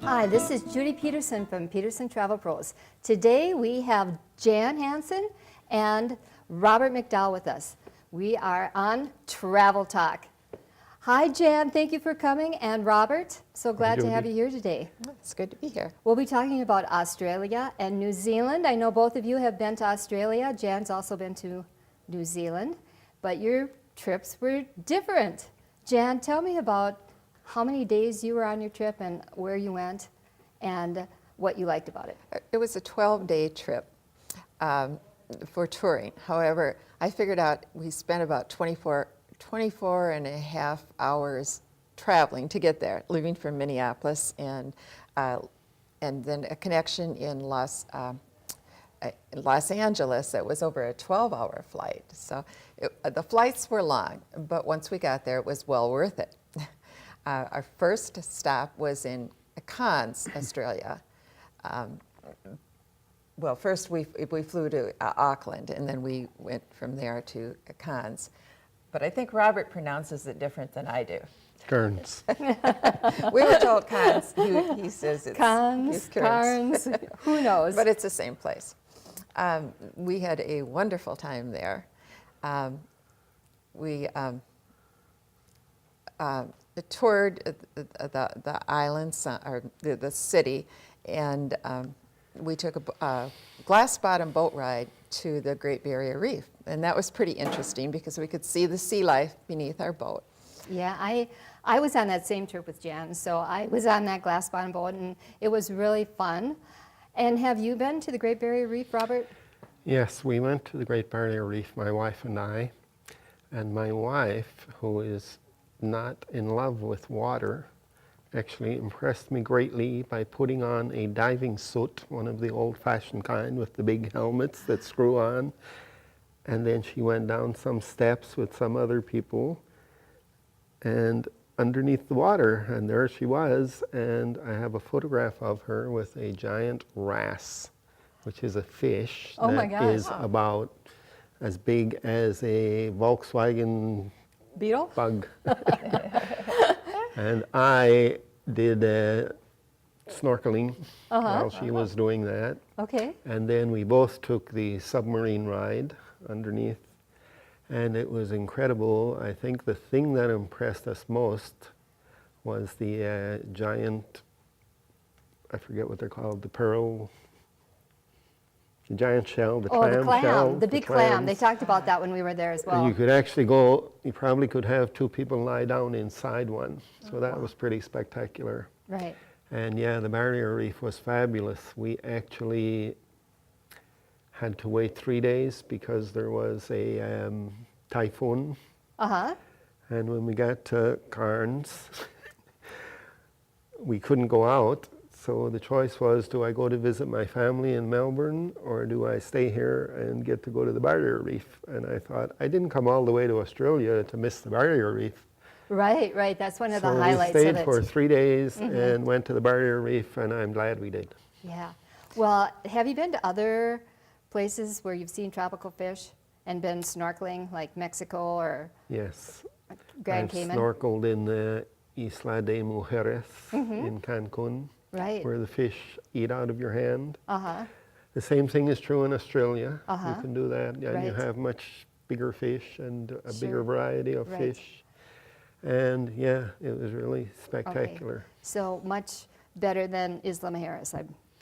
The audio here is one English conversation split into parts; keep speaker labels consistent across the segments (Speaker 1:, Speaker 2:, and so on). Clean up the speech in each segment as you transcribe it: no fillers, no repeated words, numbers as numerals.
Speaker 1: Hi, this is Judy Peterson from Peterson Travel Pros. Today we have Jan Hansen and Robert McDowell with us. We are on Travel Talk. Hi Jan, thank you for coming, and Robert, so glad to have you here today.
Speaker 2: It's good to be here.
Speaker 1: We'll be talking about Australia and New Zealand. I know both of you have been to Australia. Jan's also been to New Zealand, but your trips were different. Jan, tell me about how many days you were on your trip and where you went and what you liked about it.
Speaker 2: It was a 12-day trip for touring. However, I figured out we spent about 24 and a half hours traveling to get there, leaving from Minneapolis, and then a connection in Los Angeles that was over a 12-hour flight. So the flights were long, but once we got there, it was well worth it. Our first stop was in Cairns, Australia. Well, first we flew to Auckland, and then we went from there to Cairns. But I think Robert pronounces it different than I do.
Speaker 3: Cairns.
Speaker 2: We were told Cairns. He says it's
Speaker 1: Cairns, who knows?
Speaker 2: But it's the same place. We had a wonderful time there. We toured the islands, or the city, and we took a glass-bottom boat ride to the Great Barrier Reef. And that was pretty interesting because we could see the sea life beneath our boat.
Speaker 1: Yeah, I was on that same trip with Jan, so I was on that glass-bottom boat, and it was really fun. And have you been to the Great Barrier Reef, Robert?
Speaker 3: Yes, we went to the Great Barrier Reef, my wife and I. And my wife, who is not in love with water, actually impressed me greatly by putting on a diving suit, one of the old-fashioned kind with the big helmets that screw on. And then she went down some steps with some other people and underneath the water, and there she was, and I have a photograph of her with a giant wrasse, which is a fish that is about as big as a Volkswagen
Speaker 1: beetle
Speaker 3: bug. And I did snorkeling while she was doing that.
Speaker 1: Okay.
Speaker 3: And then we both took the submarine ride underneath, and it was incredible. I think the thing that impressed us most was the giant, I forget what they're called, the giant shell, the clam shell.
Speaker 1: The big clam. They talked about that when we were there as well.
Speaker 3: And you could actually go, you probably could have two people lie down inside one. So that was pretty spectacular.
Speaker 1: Right.
Speaker 3: And yeah, the Barrier Reef was fabulous. We actually had to wait 3 days because there was a typhoon.
Speaker 1: Uh-huh.
Speaker 3: And when we got to Cairns, we couldn't go out. So the choice was, do I go to visit my family in Melbourne, or do I stay here and get to go to the Barrier Reef? And I thought, I didn't come all the way to Australia to miss the Barrier Reef.
Speaker 1: Right, right. That's one of the
Speaker 3: So
Speaker 1: highlights
Speaker 3: we
Speaker 1: of
Speaker 3: stayed
Speaker 1: it.
Speaker 3: for 3 days and went to the Barrier Reef, and I'm glad we did.
Speaker 1: Yeah. Well, have you been to other places where you've seen tropical fish and been snorkeling, like Mexico or
Speaker 3: Yes.
Speaker 1: Grand Cayman?
Speaker 3: I've snorkeled in the Isla de Mujeres in Cancun,
Speaker 1: Right.
Speaker 3: where the fish eat out of your hand.
Speaker 1: Uh-huh.
Speaker 3: The same thing is true in Australia.
Speaker 1: Uh-huh.
Speaker 3: You can do that, and you
Speaker 1: Right.
Speaker 3: have much bigger fish and a
Speaker 1: Sure.
Speaker 3: bigger variety of
Speaker 1: Right.
Speaker 3: fish. And yeah, it was really spectacular.
Speaker 1: So much better than Isla Mujeres,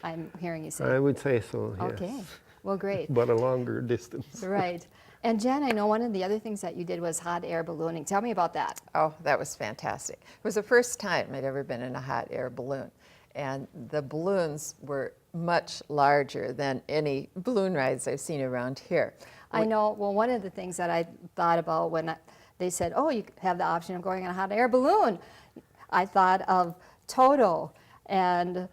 Speaker 1: I'm hearing you say.
Speaker 3: I would say so, yes.
Speaker 1: Okay. Well, great.
Speaker 3: But a longer distance.
Speaker 1: Right. And Jen, I know one of the other things that you did was hot air ballooning. Tell me about that.
Speaker 2: Oh, that was fantastic. It was the first time I'd ever been in a hot air balloon. And the balloons were much larger than any balloon rides I've seen around here.
Speaker 1: I know, well, one of the things that I thought about when they said, oh, you have the option of going on a hot air balloon, I thought of Toto and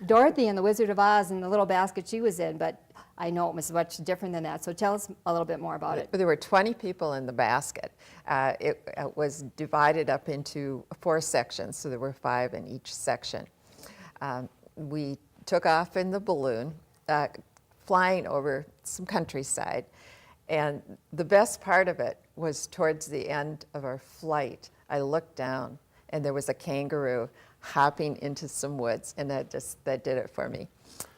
Speaker 1: Dorothy and the Wizard of Oz and the little basket she was in, but I know it was much different than that. So tell us a little bit more about it.
Speaker 2: There were 20 people in the basket. It was divided up into 4 sections, so there were 5 in each section. We took off in the balloon, flying over some countryside, and the best part of it was towards the end of our flight. I looked down, and there was a kangaroo hopping into some woods, and that did it for me.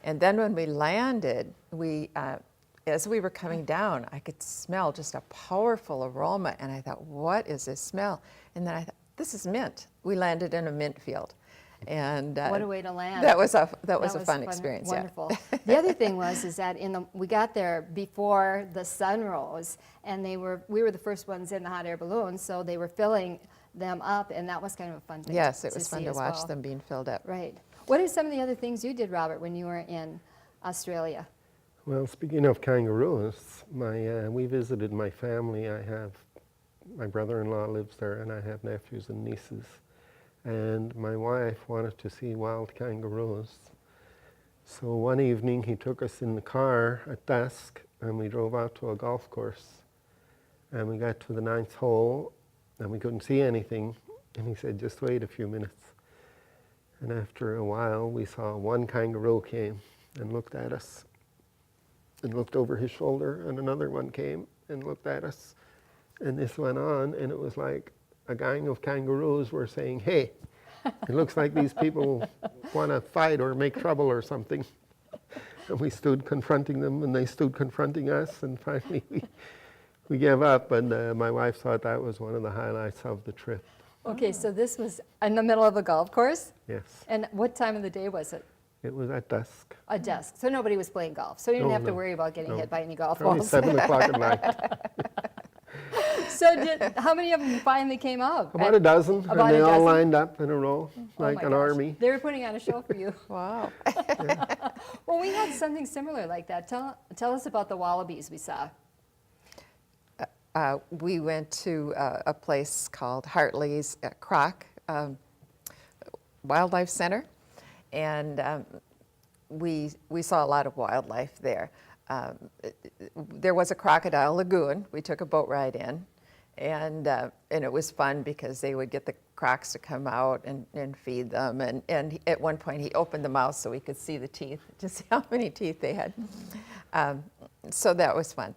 Speaker 2: And then when we landed, as we were coming down, I could smell just a powerful aroma, and I thought, what is this smell? And then I thought, this is mint. We landed in a mint field. And
Speaker 1: what a way to land.
Speaker 2: That was a fun experience.
Speaker 1: Wonderful. Yeah. The other thing is that we got there before the sun rose, and we were the first ones in the hot air balloons, so they were filling them up, and that was kind of a fun thing.
Speaker 2: Yes, it was fun to watch
Speaker 1: well.
Speaker 2: them being filled up.
Speaker 1: Right. What are some of the other things you did, Robert, when you were in Australia?
Speaker 3: Well, speaking of kangaroos, we visited my family. My brother-in-law lives there, and I have nephews and nieces. And my wife wanted to see wild kangaroos. So one evening he took us in the car at dusk, and we drove out to a golf course. And we got to the 9th hole, and we couldn't see anything. And he said, just wait a few minutes. And after a while, we saw one kangaroo came and looked at us and looked over his shoulder, and another one came and looked at us. And this went on, and it was like a gang of kangaroos were saying, hey, it looks like these people want to fight or make trouble or something. And we stood confronting them, and they stood confronting us, and finally we gave up, and my wife thought that was one of the highlights of the trip.
Speaker 1: Okay, so this was in the middle of a golf course?
Speaker 3: Yes.
Speaker 1: And what time of the day was it?
Speaker 3: It was at dusk.
Speaker 1: At dusk. So nobody was playing golf. So you didn't have to worry about getting hit by any golf
Speaker 3: Probably
Speaker 1: balls.
Speaker 3: 7 o'clock at night.
Speaker 1: So how many of them finally came out?
Speaker 3: About a dozen,
Speaker 1: About
Speaker 3: and they
Speaker 1: a
Speaker 3: all
Speaker 1: dozen?
Speaker 3: lined up in a row,
Speaker 1: Oh
Speaker 3: like
Speaker 1: my
Speaker 3: an
Speaker 1: gosh.
Speaker 3: army.
Speaker 1: They were putting on a show for you.
Speaker 2: Wow.
Speaker 1: Well, we had something similar like that. Tell us about the wallabies we saw.
Speaker 2: We went to a place called Hartley's Croc Wildlife Center, and we saw a lot of wildlife there. There was a crocodile lagoon. We took a boat ride in, and it was fun because they would get the crocs to come out and feed them. And at one point, he opened the mouth so we could see the teeth, to see how many teeth they had. So that was fun.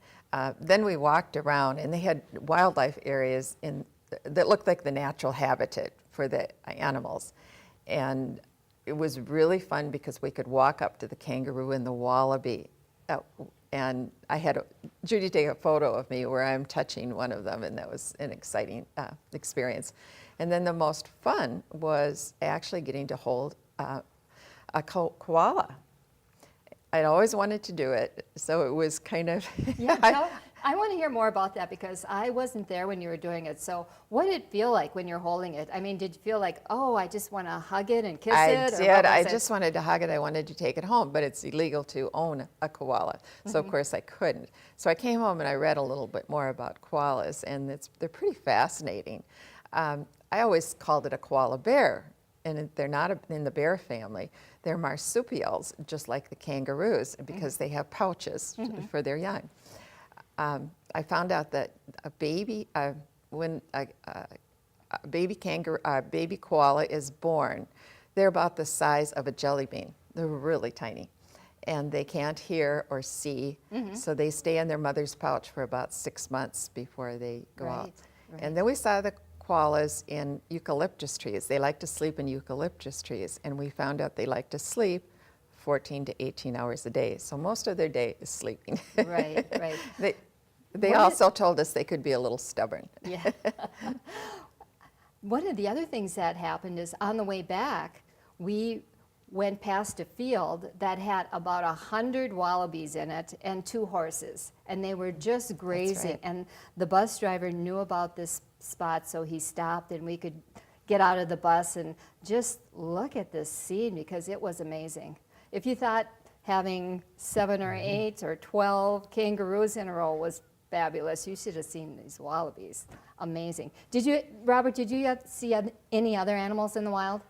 Speaker 2: Then we walked around, and they had wildlife areas that looked like the natural habitat for the animals. And it was really fun because we could walk up to the kangaroo and the wallaby. And I had Judy take a photo of me where I'm touching one of them, and that was an exciting experience. And then the most fun was actually getting to hold a koala. I'd always wanted to do it, so it was kind of...
Speaker 1: Yeah, I want to hear more about that because I wasn't there when you were doing it. So what did it feel like when you're holding it? I mean, did you feel like, oh, I just want to hug it and kiss it?
Speaker 2: I did. I just wanted to hug it. I wanted to take it home, but it's illegal to own a koala. So, of course, I couldn't. So I came home and I read a little bit more about koalas, and they're pretty fascinating. I always called it a koala bear, and they're not in the bear family. They're marsupials, just like the kangaroos, because they have pouches for their young. I found out that when a baby koala is born, they're about the size of a jelly bean. They're really tiny, and they can't hear or see, so they stay in their mother's pouch for about 6 months before they go out.
Speaker 1: Right.
Speaker 2: And then we saw the koalas in eucalyptus trees. They like to sleep in eucalyptus trees, and we found out they like to sleep 14 to 18 hours a day. So most of their day is sleeping.
Speaker 1: Right.
Speaker 2: They also told us they could be a little stubborn.
Speaker 1: Yeah. One of the other things that happened is on the way back, we went past a field that had about 100 wallabies in it and 2 horses, and they were just grazing.
Speaker 2: right.
Speaker 1: And the bus driver knew about this spot, so he stopped, and we could get out of the bus and just look at this scene because it was amazing. If you thought having 7 or 8 or 12 kangaroos in a row was fabulous, you should have seen these wallabies. Amazing. Robert, did you see any other animals in the wild?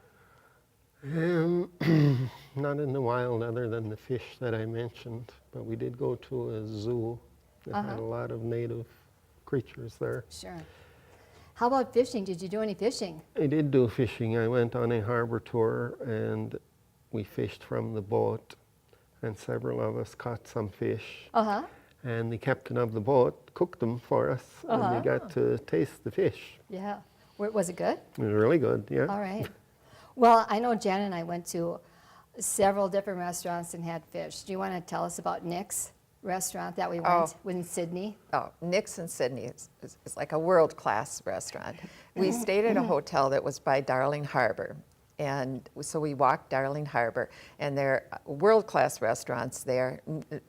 Speaker 3: Not in the wild other than the fish that I mentioned, but we did go to a zoo that had a lot of native creatures there.
Speaker 1: Sure. How about fishing? Did you do any fishing?
Speaker 3: I did do fishing. I went on a harbor tour and we fished from the boat, and several of us caught some fish. And the captain of the boat cooked them for us, and we got to taste the fish.
Speaker 1: Yeah. Was it good?
Speaker 3: It was really good, yeah.
Speaker 1: All right. Well, I know Jan and I went to several different restaurants and had fish. Do you want to tell us about Nick's restaurant that we went in Sydney?
Speaker 2: Oh, Nick's in Sydney is like a world-class restaurant. We stayed at a hotel that was by Darling Harbor. And so we walked Darling Harbor, and there are world-class restaurants there,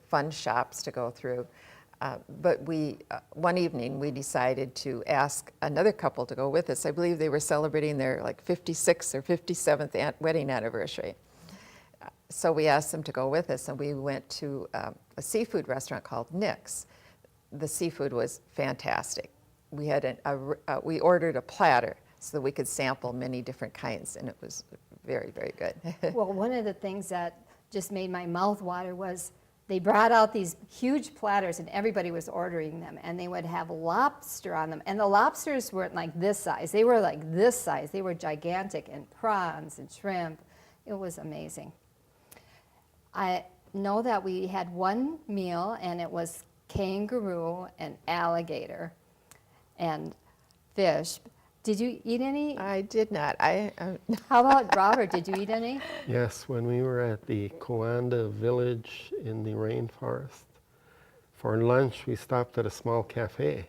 Speaker 2: fun shops to go through. But one evening, we decided to ask another couple to go with us. I believe they were celebrating their like 56th or 57th wedding anniversary. So we asked them to go with us, and we went to a seafood restaurant called Nick's. The seafood was fantastic. We had we ordered a platter so that we could sample many different kinds, and it was very, very good.
Speaker 1: Well, one of the things that just made my mouth water was they brought out these huge platters, and everybody was ordering them, and they would have lobster on them. And the lobsters weren't like this size. They were like this size. They were gigantic, and prawns and shrimp. It was amazing. I know that we had one meal, and it was kangaroo and alligator and fish. Did you eat any?
Speaker 2: I did not.
Speaker 1: How about Robert? Did you eat any?
Speaker 3: Yes, when we were at the Coanda village in the rainforest, for lunch we stopped at a small cafe,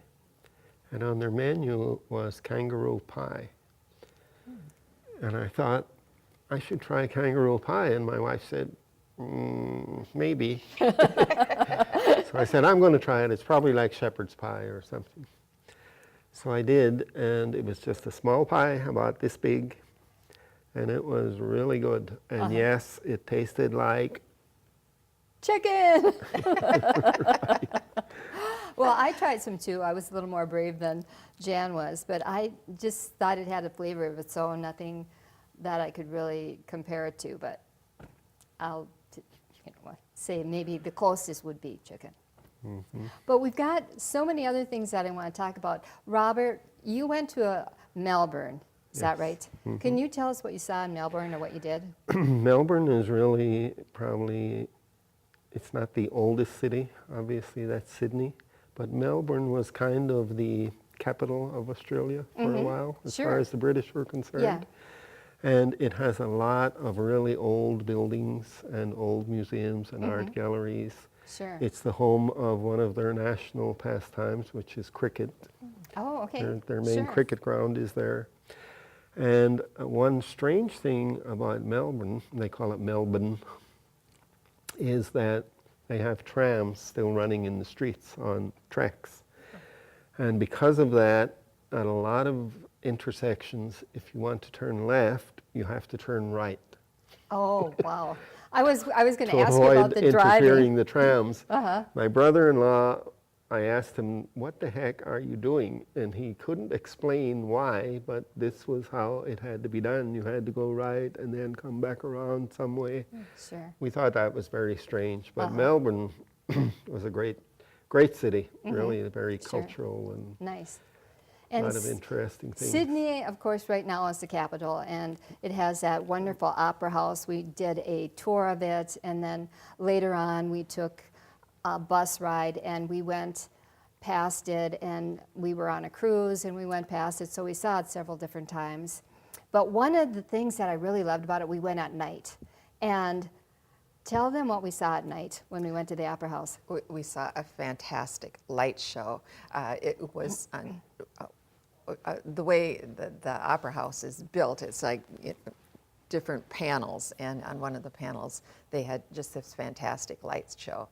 Speaker 3: and on their menu was kangaroo pie. And I thought, I should try kangaroo pie, and my wife said, maybe. So I said, I'm going to try it. It's probably like shepherd's pie or something. So I did, and it was just a small pie about this big, and it was really good. And yes, it tasted like
Speaker 1: chicken. Well, I tried some too. I was a little more brave than Jan was, but I just thought it had a flavor of its own, nothing that I could really compare it to, but I'll say maybe the closest would be chicken. But we've got so many other things that I want to talk about. Robert, you went to Melbourne, is that right? Can you tell us what you saw in Melbourne or what you did?
Speaker 3: Melbourne is really probably, it's not the oldest city, obviously that's Sydney, but Melbourne was kind of the capital of Australia for a while, as far as the British were concerned.
Speaker 1: Yeah.
Speaker 3: And it has a lot of really old buildings and old museums and art galleries.
Speaker 1: Sure.
Speaker 3: It's the home of one of their national pastimes, which is cricket.
Speaker 1: Oh, okay.
Speaker 3: Their main cricket ground is there. And one strange thing about Melbourne, they call it Melbourne, is that they have trams still running in the streets on tracks. And because of that, at a lot of intersections, if you want to turn left, you have to turn right.
Speaker 1: Oh, wow. I was going to
Speaker 3: To
Speaker 1: ask you about
Speaker 3: avoid
Speaker 1: the driving.
Speaker 3: interfering the trams. My brother-in-law, I asked him, what the heck are you doing? And he couldn't explain why, but this was how it had to be done. You had to go right and then come back around some way.
Speaker 1: Sure.
Speaker 3: We thought that was very strange, but Melbourne was a great city, really very cultural and
Speaker 1: nice.
Speaker 3: a lot of interesting things.
Speaker 1: Sydney, of course, right now is the capital, and it has that wonderful opera house. We did a tour of it, and then later on we took a bus ride, and we went past it, and we were on a cruise, and we went past it, so we saw it several different times. But one of the things that I really loved about it, we went at night. And tell them what we saw at night when we went to the opera house.
Speaker 2: We saw a fantastic light show. It was on, the way the opera house is built, it's like different panels, and on one of the panels they had just this fantastic lights show.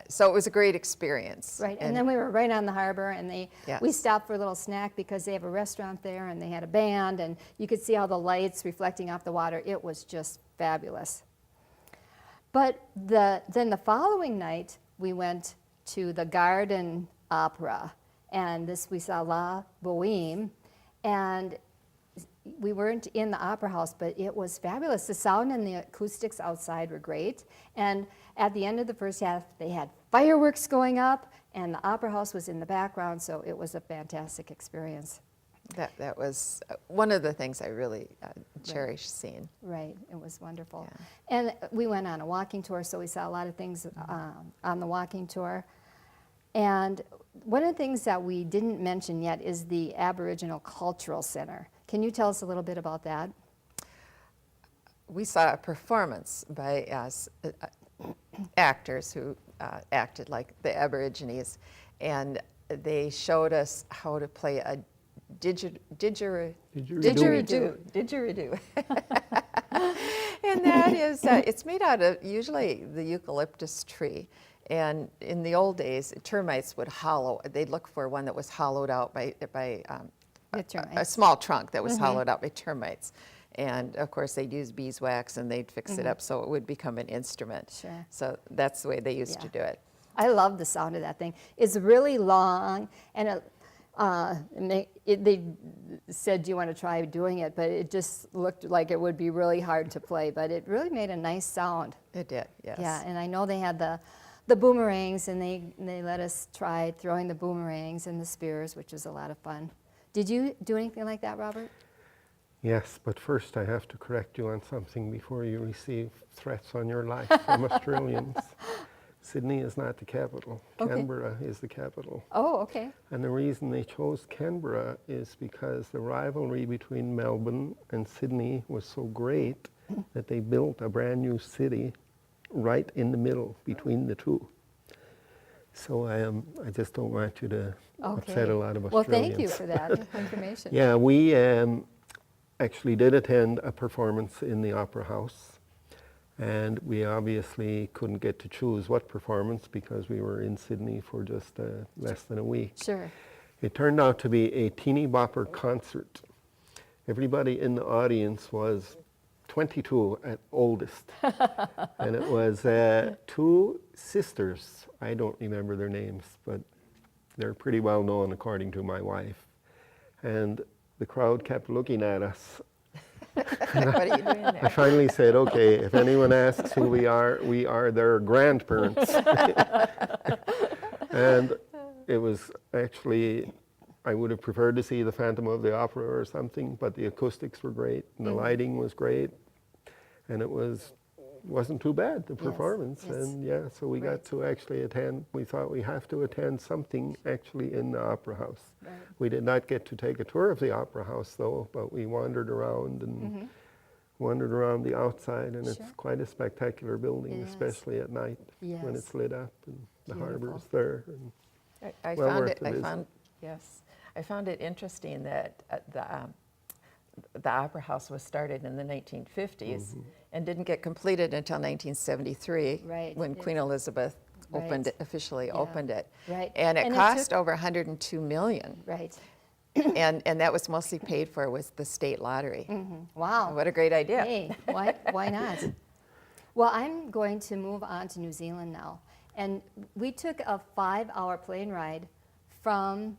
Speaker 2: So it was a great experience.
Speaker 1: Right, and then we were right on the harbor, and we stopped for a little snack because they have a restaurant there, and they had a band, and you could see all the lights reflecting off the water. It was just fabulous. But then the following night, we went to the Garden Opera, and we saw La Boheme, and we weren't in the opera house, but it was fabulous. The sound and the acoustics outside were great, and at the end of the first half, they had fireworks going up, and the opera house was in the background, so it was a fantastic experience.
Speaker 2: That was one of the things I really cherished seeing.
Speaker 1: Right, it was wonderful. Yeah. And we went on a walking tour, so we saw a lot of things on the walking tour. And one of the things that we didn't mention yet is the Aboriginal Cultural Center. Can you tell us a little bit about that?
Speaker 2: we saw a performance by actors who acted like the Aborigines, and they showed us how to play a didgeridoo. And that is, it's made out of usually the eucalyptus tree. And in the old days, termites would they'd look for one that was hollowed out by a small trunk that was hollowed out by termites. And of course, they'd use beeswax and they'd fix it up so it would become an instrument.
Speaker 1: Sure.
Speaker 2: So that's the way they used to do it.
Speaker 1: I love the sound of that thing. It's really long, and they said, do you want to try doing it? But it just looked like it would be really hard to play, but it really made a nice sound.
Speaker 2: It did, yes.
Speaker 1: Yeah, and I know they had the boomerangs, and they let us try throwing the boomerangs and the spears, which was a lot of fun. Did you do anything like that, Robert?
Speaker 3: Yes, but first I have to correct you on something before you receive threats on your life from Australians. Sydney is not the capital.
Speaker 1: Okay.
Speaker 3: Canberra is the capital.
Speaker 1: Oh, okay.
Speaker 3: And the reason they chose Canberra is because the rivalry between Melbourne and Sydney was so great that they built a brand new city right in the middle between the two. So I just don't want you to upset a lot of Australians.
Speaker 1: Well, thank you for that information.
Speaker 3: Yeah, we actually did attend a performance in the Opera House, and we obviously couldn't get to choose what performance because we were in Sydney for just less than a week.
Speaker 1: Sure.
Speaker 3: It turned out to be a teeny bopper concert. Everybody in the audience was 22 at oldest, and it was two sisters. I don't remember their names, but they're pretty well known according to my wife. And the crowd kept looking at us.
Speaker 2: What are you doing there?
Speaker 3: I finally said, okay, if anyone asks who we are their grandparents. And it was actually, I would have preferred to see the Phantom of the Opera or something, but the acoustics were great, and the lighting was great, and it wasn't too bad, the performance.
Speaker 1: yes.
Speaker 3: And yeah, so we got to actually attend. We thought we have to attend something actually in the Opera House.
Speaker 1: Right.
Speaker 3: We did not get to take a tour of the Opera House though, but we wandered around and wandered around the outside, and
Speaker 1: Sure.
Speaker 3: it's quite a spectacular building,
Speaker 1: It is.
Speaker 3: especially at night when
Speaker 1: Yes.
Speaker 3: it's lit up and the
Speaker 1: Beautiful.
Speaker 3: harbor's there. And
Speaker 2: I
Speaker 3: well
Speaker 2: found
Speaker 3: worth
Speaker 2: it.
Speaker 3: the visit.
Speaker 2: I found it interesting that the Opera House was started in the 1950s and didn't get completed until 1973,
Speaker 1: Right.
Speaker 2: when Queen Elizabeth opened
Speaker 1: Right.
Speaker 2: it, officially
Speaker 1: Yeah.
Speaker 2: opened it.
Speaker 1: Right.
Speaker 2: And it
Speaker 1: And it
Speaker 2: cost
Speaker 1: took-
Speaker 2: over $102 million,
Speaker 1: Right.
Speaker 2: and that was mostly paid for with the state lottery.
Speaker 1: Wow.
Speaker 2: What a great idea!
Speaker 1: Hey, why not? Well, I'm going to move on to New Zealand now. And we took a 5-hour plane ride from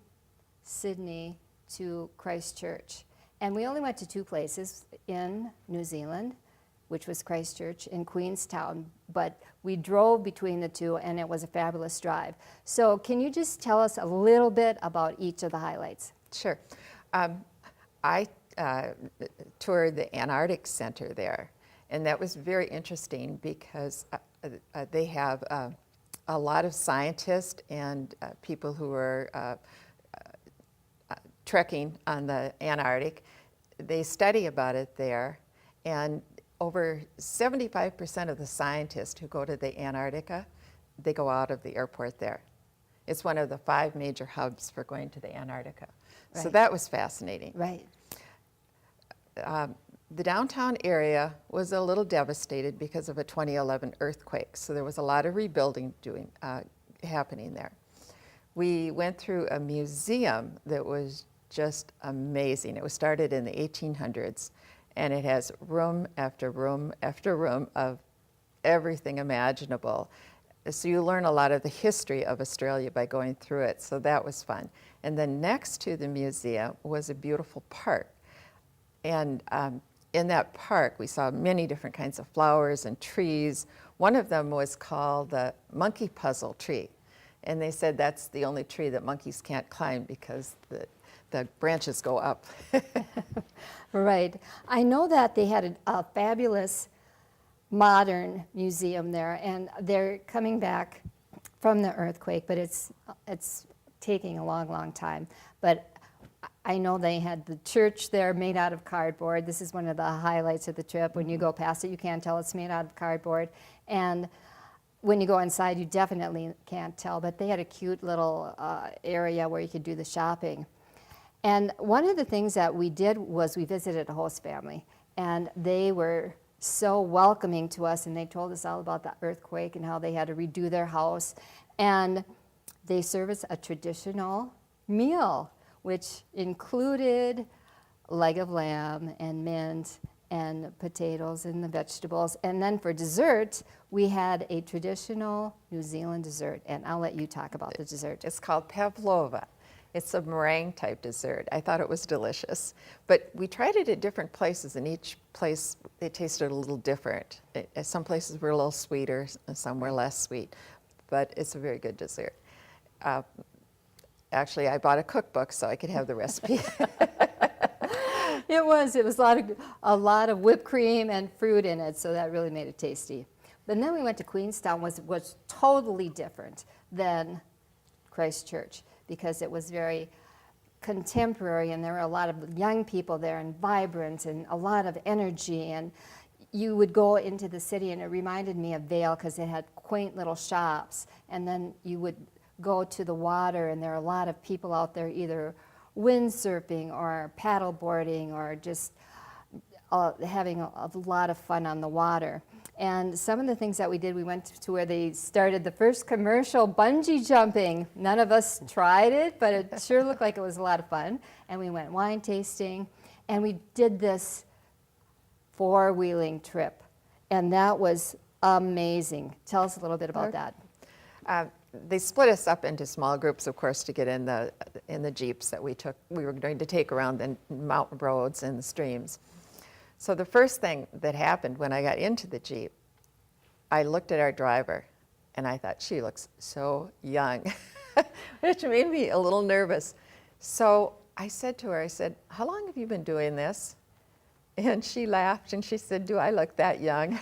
Speaker 1: Sydney to Christchurch. And we only went to 2 places in New Zealand, which was Christchurch and Queenstown. But we drove between the two, and it was a fabulous drive. So can you just tell us a little bit about each of the highlights?
Speaker 2: Sure. I toured the Antarctic Center there, and that was very interesting because they have a lot of scientists and people who are trekking on the Antarctic. They study about it there, and over 75% of the scientists who go to the Antarctica, they go out of the airport there. It's one of the 5 major hubs for going to the Antarctica. So
Speaker 1: Right.
Speaker 2: that was fascinating.
Speaker 1: Right.
Speaker 2: The downtown area was a little devastated because of a 2011 earthquake, so there was a lot of rebuilding happening there. We went through a museum that was just amazing. It was started in the 1800s, and it has room after room after room of everything imaginable. So you learn a lot of the history of Australia by going through it, so that was fun. And then next to the museum was a beautiful park. And in that park, we saw many different kinds of flowers and trees. One of them was called the monkey puzzle tree. And they said that's the only tree that monkeys can't climb because the branches go up.
Speaker 1: Right. I know that they had a fabulous modern museum there, and they're coming back from the earthquake, but it's taking a long, long time. But I know they had the church there made out of cardboard. This is one of the highlights of the trip. When you go past it, you can't tell it's made out of cardboard. And when you go inside, you definitely can't tell. But they had a cute little area where you could do the shopping. And one of the things that we did was we visited a host family. And they were so welcoming to us. And they told us all about the earthquake and how they had to redo their house. And they serve us a traditional meal, which included leg of lamb and mint and potatoes and the vegetables. And then for dessert, we had a traditional New Zealand dessert. And I'll let you talk about the dessert.
Speaker 2: It's called pavlova. It's a meringue type dessert. I thought it was delicious. But we tried it at different places, and each place it tasted a little different. Some places were a little sweeter, and some were less sweet. But it's a very good dessert. Actually, I bought a cookbook so I could have the recipe.
Speaker 1: It was a lot of whipped cream and fruit in it, so that really made it tasty. But then we went to Queenstown, was totally different than Christchurch because it was very contemporary, and there were a lot of young people there and vibrant and a lot of energy. And you would go into the city, and it reminded me of Vail because it had quaint little shops. And then you would go to the water, and there are a lot of people out there either windsurfing or paddle boarding or just having a lot of fun on the water. And some of the things that we did, we went to where they started the first commercial bungee jumping. None of us tried it, but it sure looked like it was a lot of fun. And we went wine tasting, and we did this four-wheeling trip, and that was amazing. Tell us a little bit about that.
Speaker 2: They split us up into small groups, of course, to get in the jeeps that we were going to take around the mountain roads and the streams. So the first thing that happened when I got into the jeep, I looked at our driver, and I thought, she looks so young, which made me a little nervous. So I said to her, how long have you been doing this? And she laughed, and she said, do I look that young?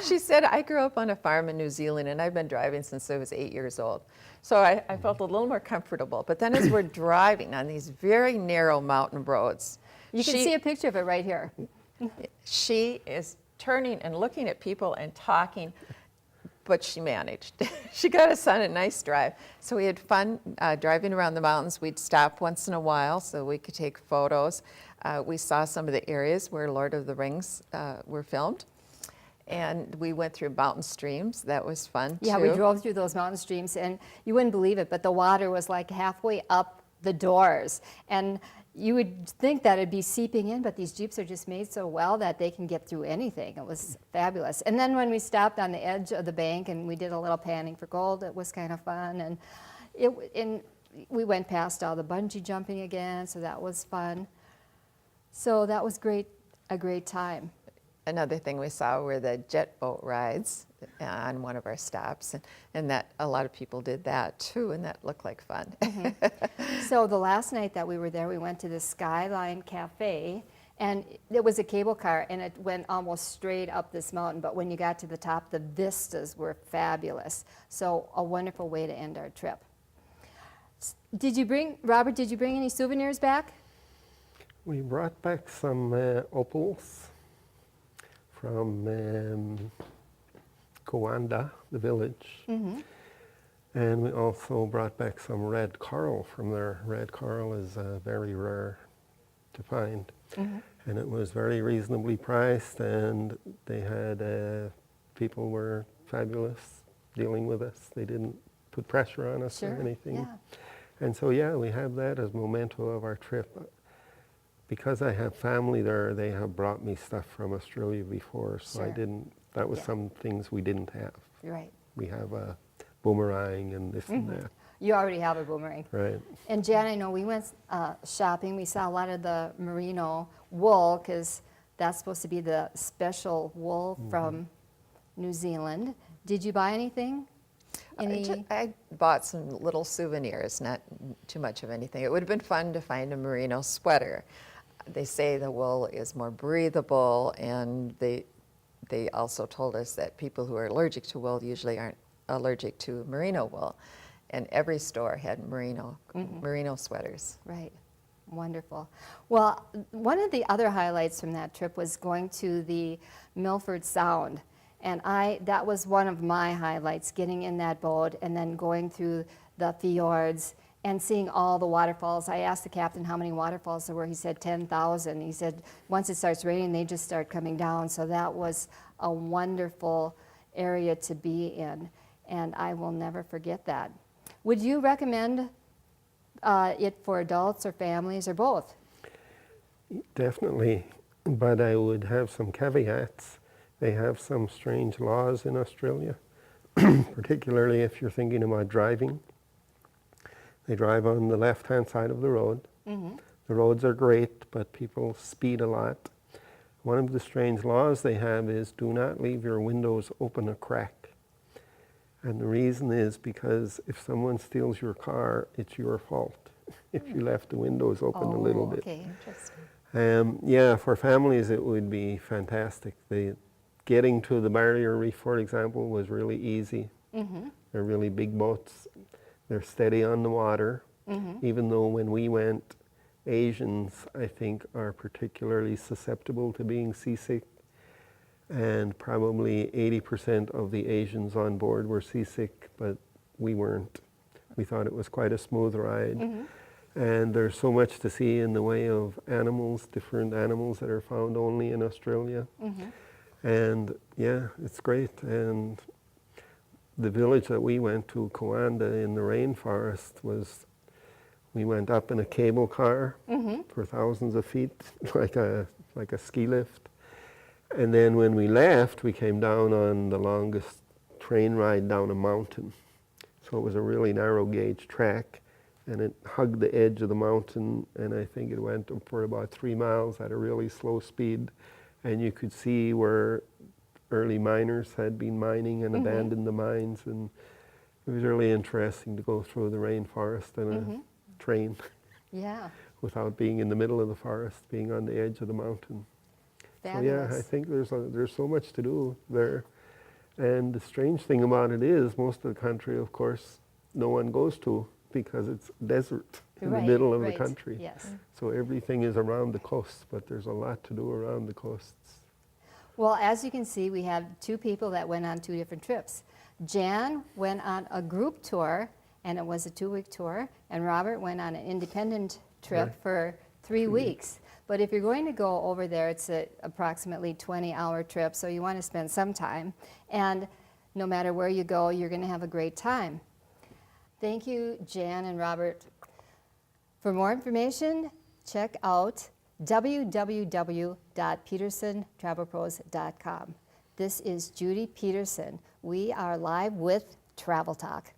Speaker 2: She said, I grew up on a farm in New Zealand, and I've been driving since I was 8 years old. So I felt a little more comfortable. But then as we're driving on these very narrow mountain roads,
Speaker 1: you can see a picture of it right here.
Speaker 2: She is turning and looking at people and talking, but she managed. She got us on a nice drive. So we had fun driving around the mountains. We'd stop once in a while so we could take photos. We saw some of the areas where Lord of the Rings were filmed. And we went through mountain streams. That was fun, too.
Speaker 1: Yeah, we drove through those mountain streams, and you wouldn't believe it, but the water was like halfway up the doors. And you would think that it'd be seeping in, but these Jeeps are just made so well that they can get through anything. It was fabulous. And then when we stopped on the edge of the bank and we did a little panning for gold, it was kind of fun. And we went past all the bungee jumping again, so that was fun. So that was a great time.
Speaker 2: Another thing we saw were the jet boat rides on one of our stops, and that a lot of people did that too, and that looked like fun.
Speaker 1: Mm-hmm. So the last night that we were there, we went to the Skyline Cafe, and it was a cable car, and it went almost straight up this mountain, but when you got to the top, the vistas were fabulous. So a wonderful way to end our trip. Robert, did you bring any souvenirs back?
Speaker 3: We brought back some opals from Kowanda, the village. Mm-hmm. And we also brought back some red coral from there. Red coral is very rare to find. Mm-hmm. And it was very reasonably priced, and they had, people were fabulous dealing with us. They didn't put pressure on us or anything. Yeah. And so, yeah, we have that as memento of our trip. Because I have family there, they have brought me stuff from Australia before, so I didn't, that was some things we didn't have.
Speaker 1: Right.
Speaker 3: We have a boomerang and this and that.
Speaker 1: You already have a boomerang.
Speaker 3: Right.
Speaker 1: And Jan, I know we went shopping. We saw a lot of the merino wool, because that's supposed to be the special wool from New Zealand. Did you buy anything?
Speaker 2: I bought some little souvenirs, not too much of anything. It would have been fun to find a merino sweater. They say the wool is more breathable, and they also told us that people who are allergic to wool usually aren't allergic to merino wool. and every store had merino sweaters.
Speaker 1: Right. Wonderful. Well, one of the other highlights from that trip was going to the Milford Sound. And that was one of my highlights, getting in that boat and then going through the fjords and seeing all the waterfalls. I asked the captain how many waterfalls there were. He said 10,000. He said once it starts raining, they just start coming down. So that was a wonderful area to be in. And I will never forget that. Would you recommend it for adults or families or both?
Speaker 3: Definitely, but I would have some caveats. They have some strange laws in Australia, particularly if you're thinking about driving. They drive on the left-hand side of the road. The roads are great, but people speed a lot. One of the strange laws they have is do not leave your windows open a crack. And the reason is because if someone steals your car, it's your fault if you left the windows open a little bit.
Speaker 1: Okay, interesting.
Speaker 3: Yeah, for families it would be fantastic. Getting to the barrier reef, for example, was really easy. They're really big boats. They're steady on the water. Even though when we went, Asians, I think, are particularly susceptible to being seasick. And probably 80% of the Asians on board were seasick, but we weren't. We thought it was quite a smooth ride. And there's so much to see in the way of animals, different animals that are found only in Australia. And yeah, it's great. And the village that we went to, Coanda, in the rainforest, we went up in a cable car for thousands of feet, like a ski lift. And then when we left, we came down on the longest train ride down a mountain. So it was a really narrow gauge track, and it hugged the edge of the mountain, and I think it went for about 3 miles at a really slow speed. And you could see where early miners had been mining and abandoned the mines, and it was really interesting to go through the rainforest in a train.
Speaker 1: Yeah.
Speaker 3: Without being in the middle of the forest, being on the edge of the mountain. So yeah, I think there's so much to do there. And the strange thing about it is most of the country, of course, no one goes to because it's desert in the middle of the country.
Speaker 1: Yes.
Speaker 3: So everything is around the coast, but there's a lot to do around the coasts.
Speaker 1: Well, as you can see, we have two people that went on 2 different trips. Jan went on a group tour, and it was a 2-week tour, and Robert went on an independent trip for 3 weeks. But if you're going to go over there, it's an approximately 20-hour trip, so you want to spend some time. And no matter where you go, you're going to have a great time. Thank you, Jan and Robert. For more information, check out www.petersontravelpros.com. This is Judy Peterson. We are live with Travel Talk.